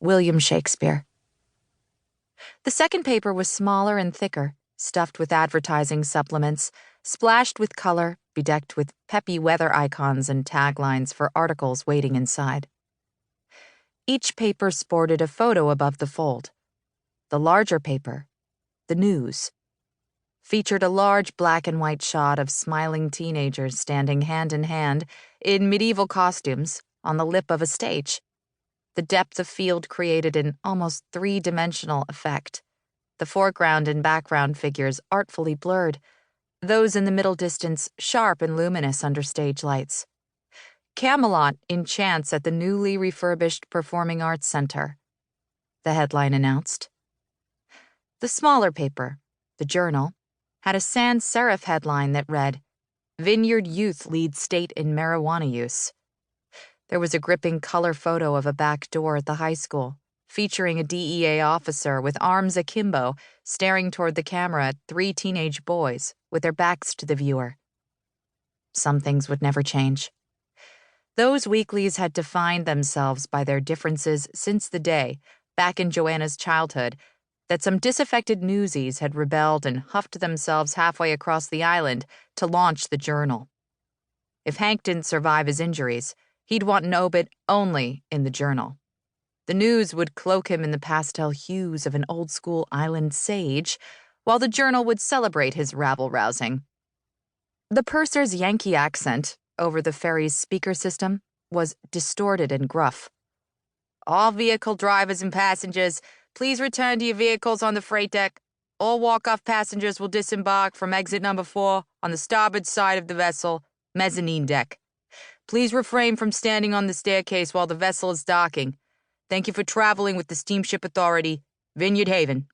William Shakespeare. The second paper was smaller and thicker, stuffed with advertising supplements, splashed with color, bedecked with peppy weather icons and taglines for articles waiting inside. Each paper sported a photo above the fold. The larger paper, the news, featured a large black and white shot of smiling teenagers standing hand in hand in medieval costumes on the lip of a stage. The depth of field created an almost three-dimensional effect. The foreground and background figures artfully blurred, those in the middle distance sharp and luminous under stage lights. Camelot enchants at the newly refurbished Performing Arts Center, the headline announced. The smaller paper, the Journal, had a sans serif headline that read, "Vineyard Youth Lead State in Marijuana Use." There was a gripping color photo of a back door at the high school, featuring a DEA officer with arms akimbo staring toward the camera at three teenage boys with their backs to the viewer. Some things would never change. Those weeklies had defined themselves by their differences since the day, back in Johanna's childhood, that some disaffected newsies had rebelled and huffed themselves halfway across the island to launch the Journal. If Hank didn't survive his injuries, he'd want an obit only in the Journal. The news would cloak him in the pastel hues of an old-school island sage, while the Journal would celebrate his rabble-rousing. The purser's Yankee accent over the ferry's speaker system was distorted and gruff. "All vehicle drivers and passengers, please return to your vehicles on the freight deck. All walk-off passengers will disembark from exit number 4 on the starboard side of the vessel, mezzanine deck. Please refrain from standing on the staircase while the vessel is docking. Thank you for traveling with the Steamship Authority, Vineyard Haven."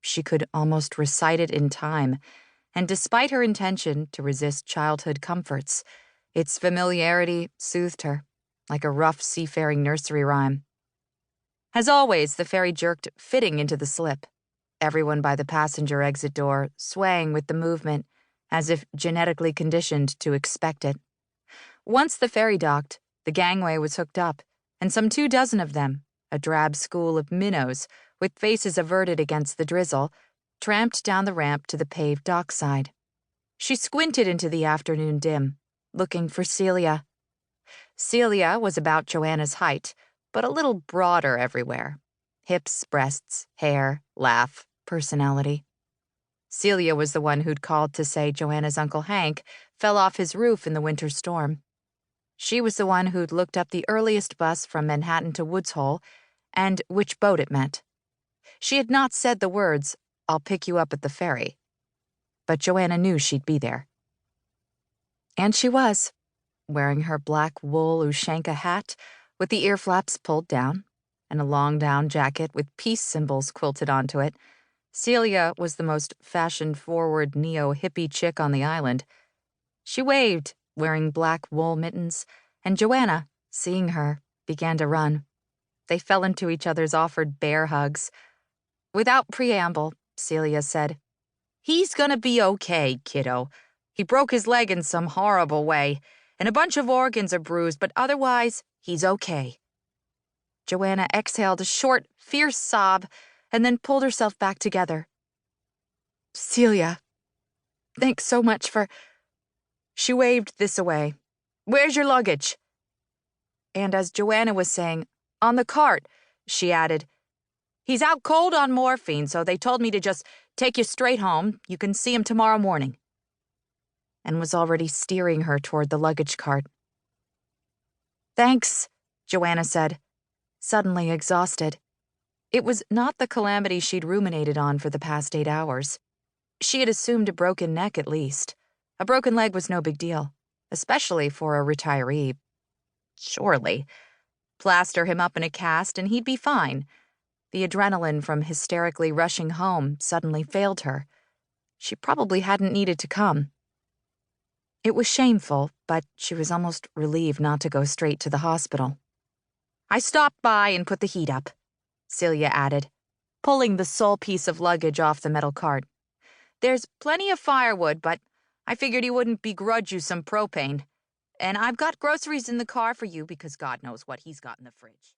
She could almost recite it in time, and despite her intention to resist childhood comforts, its familiarity soothed her, like a rough seafaring nursery rhyme. As always, the ferry jerked fitting into the slip, everyone by the passenger exit door swaying with the movement, as if genetically conditioned to expect it. Once the ferry docked, the gangway was hooked up, and some 24 of them, a drab school of minnows with faces averted against the drizzle, tramped down the ramp to the paved dockside. She squinted into the afternoon dim, looking for Celia. Celia was about Johanna's height, but a little broader everywhere. Hips, breasts, hair, laugh, personality. Celia was the one who'd called to say Johanna's Uncle Hank fell off his roof in the winter storm. She was the one who'd looked up the earliest bus from Manhattan to Woods Hole and which boat it meant. She had not said the words, "I'll pick you up at the ferry," but Johanna knew she'd be there. And she was, wearing her black wool Ushanka hat with the ear flaps pulled down and a long down jacket with peace symbols quilted onto it. Celia was the most fashion-forward neo-hippie chick on the island. She waved, wearing black wool mittens, and Johanna, seeing her, began to run. They fell into each other's offered bear hugs. Without preamble, Celia said, "He's gonna be okay, kiddo. He broke his leg in some horrible way, and a bunch of organs are bruised, but otherwise, he's okay." Johanna exhaled a short, fierce sob and then pulled herself back together. "Celia, thanks so much for—" She waved this away. "Where's your luggage?" And as Johanna was saying, "On the cart," she added, "He's out cold on morphine, so they told me to just take you straight home. You can see him tomorrow morning." And was already steering her toward the luggage cart. "Thanks," Johanna said, suddenly exhausted. It was not the calamity she'd ruminated on for the past 8 hours. She had assumed a broken neck at least. A broken leg was no big deal, especially for a retiree. Surely. Plaster him up in a cast and he'd be fine. The adrenaline from hysterically rushing home suddenly failed her. She probably hadn't needed to come. It was shameful, but she was almost relieved not to go straight to the hospital. "I stopped by and put the heat up," Celia added, pulling the sole piece of luggage off the metal cart. "There's plenty of firewood, but I figured he wouldn't begrudge you some propane. And I've got groceries in the car for you because God knows what he's got in the fridge."